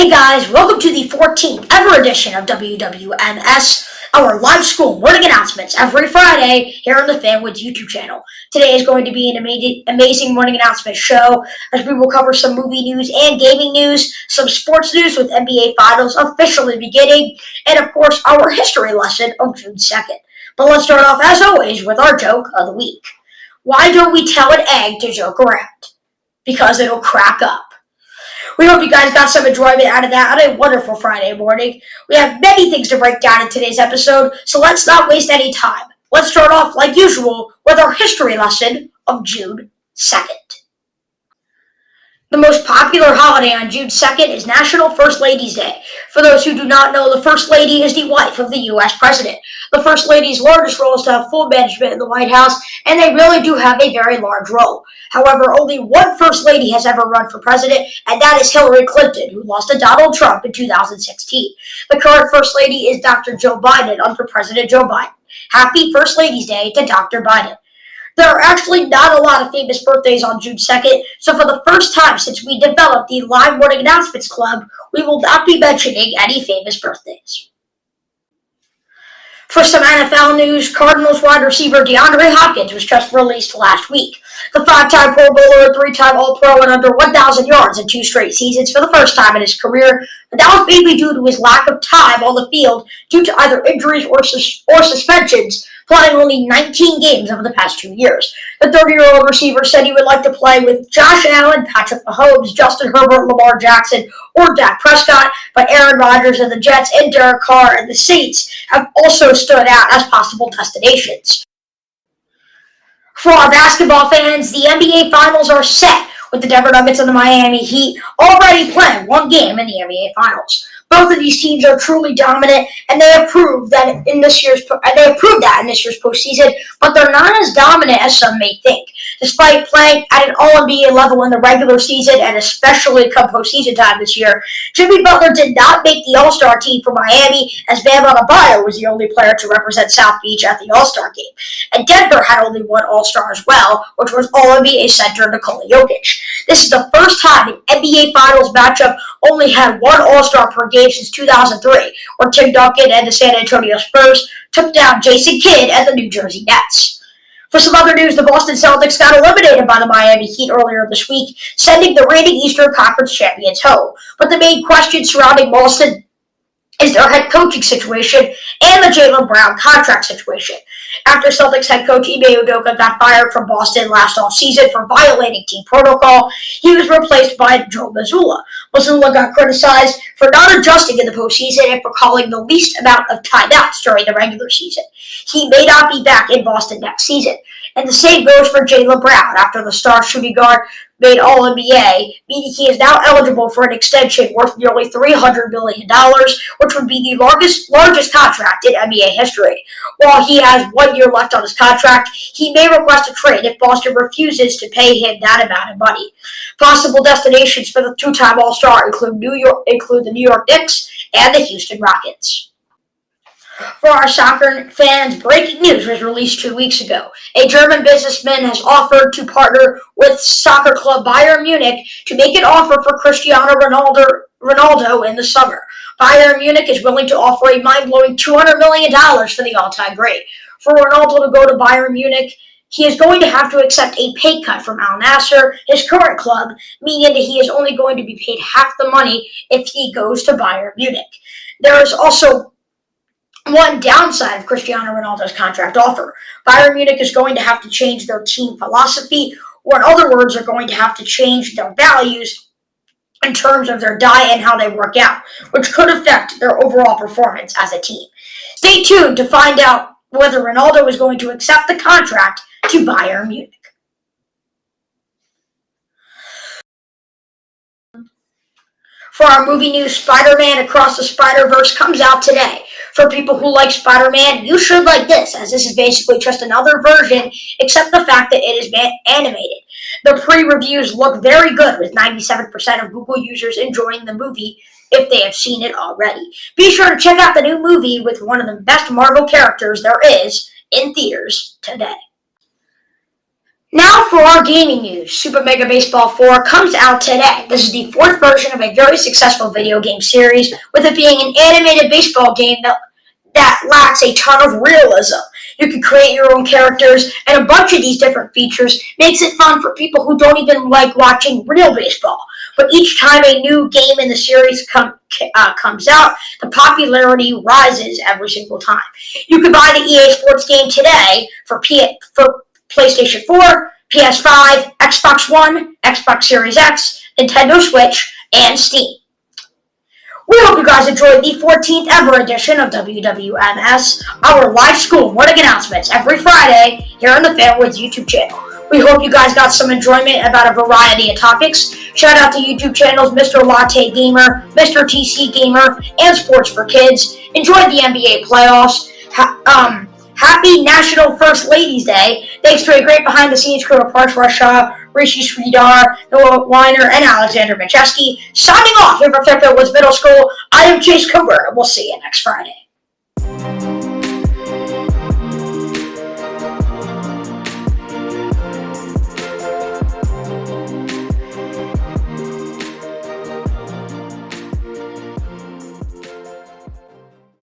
Hey guys, welcome to the 14th ever edition of WWMS, our live school morning announcements every Friday here on the Fanwoods YouTube channel. Today is going to be an amazing morning announcement show as we will cover some movie news and gaming news, some sports news with NBA Finals officially beginning, and of course our history lesson of June 2nd. But let's start off as always with our joke of the week. Why don't we tell an egg to joke around? Because it'll crack up. We hope you guys got some enjoyment out of that on a wonderful Friday morning. We have many things to break down in today's episode, so let's not waste any time. Let's start off, like usual, with our history lesson of June 2nd. The most popular holiday on June 2nd is National First Ladies' Day. For those who do not know, the First Lady is the wife of the U.S. President. The First Lady's largest role is to have full management in the White House, and they really do have a very large role. However, only one First Lady has ever run for president, and that is Hillary Clinton, who lost to Donald Trump in 2016. The current First Lady is Dr. Joe Biden under President Joe Biden. Happy First Ladies' Day to Dr. Biden. There are actually not a lot of famous birthdays on June 2nd, so for the first time since we developed the Live Morning Announcements Club, we will not be mentioning any famous birthdays. For some NFL news, Cardinals wide receiver DeAndre Hopkins was just released last week. The five-time Pro Bowler and three-time All-Pro went under 1,000 yards in 2 straight seasons for the first time in his career, but that was mainly due to his lack of time on the field due to either injuries or suspensions, playing only 19 games over the past 2 years. The 30-year-old receiver said he would like to play with Josh Allen, Patrick Mahomes, Justin Herbert, Lamar Jackson, or Dak Prescott, but Aaron Rodgers and the Jets and Derek Carr and the Saints have also stood out as possible destinations. For our basketball fans, the NBA Finals are set, with the Denver Nuggets and the Miami Heat already playing one game in the NBA Finals. Both of these teams are truly dominant, and they have proved that in this year's postseason. But they're not as dominant as some may think. Despite playing at an All-NBA level in the regular season, and especially come postseason time this year, Jimmy Butler did not make the All-Star team for Miami, as Bam Adebayo was the only player to represent South Beach at the All-Star game. And Denver had only one All-Star as well, which was All-NBA center Nikola Jokic. This is the first time an NBA Finals matchup only had one All-Star per game since 2003, where Tim Duncan and the San Antonio Spurs took down Jason Kidd and the New Jersey Nets. For some other news, the Boston Celtics got eliminated by the Miami Heat earlier this week, sending the reigning Eastern Conference champions home. But the main question surrounding Boston is their head coaching situation and the Jaylen Brown contract situation. After Celtics head coach Ime Udoka got fired from Boston last offseason for violating team protocol, he was replaced by Joe Mazzulla. Mazzulla got criticized for not adjusting in the postseason and for calling the least amount of timeouts during the regular season. He may not be back in Boston next season. And the same goes for Jaylen Brown after the star shooting guard made All-NBA, meaning he is now eligible for an extension worth nearly $300 million, which would be the largest contract in NBA history. While he has 1 year left on his contract, he may request a trade if Boston refuses to pay him that amount of money. Possible destinations for the two-time All-Star include the New York Knicks and the Houston Rockets. For our soccer fans, breaking news was released 2 weeks ago. A German businessman has offered to partner with soccer club Bayern Munich to make an offer for Cristiano Ronaldo in the summer. Bayern Munich is willing to offer a mind-blowing $200 million for the all-time great. For Ronaldo to go to Bayern Munich, he is going to have to accept a pay cut from Al Nassr, his current club, meaning that he is only going to be paid half the money if he goes to Bayern Munich. There is also one downside of Cristiano Ronaldo's contract offer. Bayern Munich is going to have to change their team philosophy, or in other words, are going to have to change their values in terms of their diet and how they work out, which could affect their overall performance as a team. Stay tuned to find out whether Ronaldo is going to accept the contract to Bayern Munich. For our movie news, Spider-Man Across the Spider-Verse comes out today. For people who like Spider-Man, you should like this, as this is basically just another version, except the fact that it is animated. The pre-reviews look very good, with 97% of Google users enjoying the movie if they have seen it already. Be sure to check out the new movie with one of the best Marvel characters there is in theaters today. Now for For our gaming news, Super Mega Baseball 4 comes out today. This is the fourth version of a very successful video game series, with it being an animated baseball game that lacks a ton of realism. You can create your own characters, and a bunch of these different features makes it fun for people who don't even like watching real baseball. But each time a new game in the series comes out, the popularity rises every single time. You can buy the EA Sports game today for PlayStation 4, PS5, Xbox One, Xbox Series X, Nintendo Switch, and Steam. We hope you guys enjoyed the 14th ever edition of WWMS, our live school morning announcements every Friday here on the Fairwoods YouTube channel. We hope you guys got some enjoyment about a variety of topics. Shout out to YouTube channels Mr. Latte Gamer, Mr. TC Gamer, and Sports for Kids. Enjoyed the NBA playoffs. Happy National First Ladies Day. Thanks to a great behind-the-scenes crew of Parsh Russia, Rishi Sridhar, Noah Weiner, and Alexander Macheski. Signing off here from Fairfield Woods Middle School, I am Chase Coburn, and we'll see you next Friday.